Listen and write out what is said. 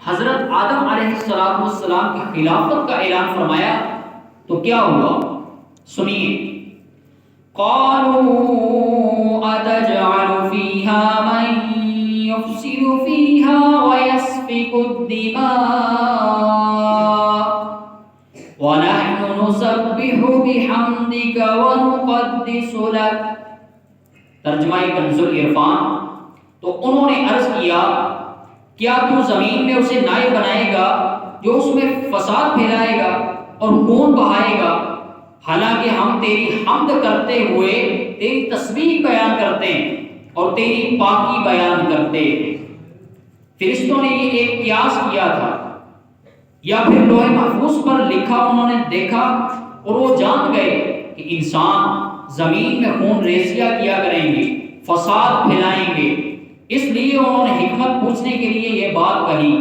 حضرت آدم علیہ السلام کی خلافت کا اعلان فرمایا تو کیا ہوا؟ سنیے، قالوا اتجعل فيها من يفسد فيها ويسفك الدماء ونحن نسبح بحمدك ونقدس لك۔ ترجمہ کنز العرفان۔ تو انہوں نے عرض کیا، کیا تو زمین میں اسے نائب بنائے گا جو اس میں فساد پھیلائے گا اور خون بہائے گا، حالانکہ ہم تیری حمد کرتے ہوئے تیری تسبیح بیان کرتے ہیں اور تیری پاکی بیان کرتے ہیں۔ فرشتوں نے یہ ایک قیاس کیا تھا، یا پھر لوح محفوظ پر لکھا انہوں نے دیکھا اور وہ جان گئے کہ انسان زمین میں خون ریزیاں کیا کریں گے، فساد پھیلائیں گے، اس لیے انہوں نے حکمت پوچھنے کے لیے یہ بات کہی۔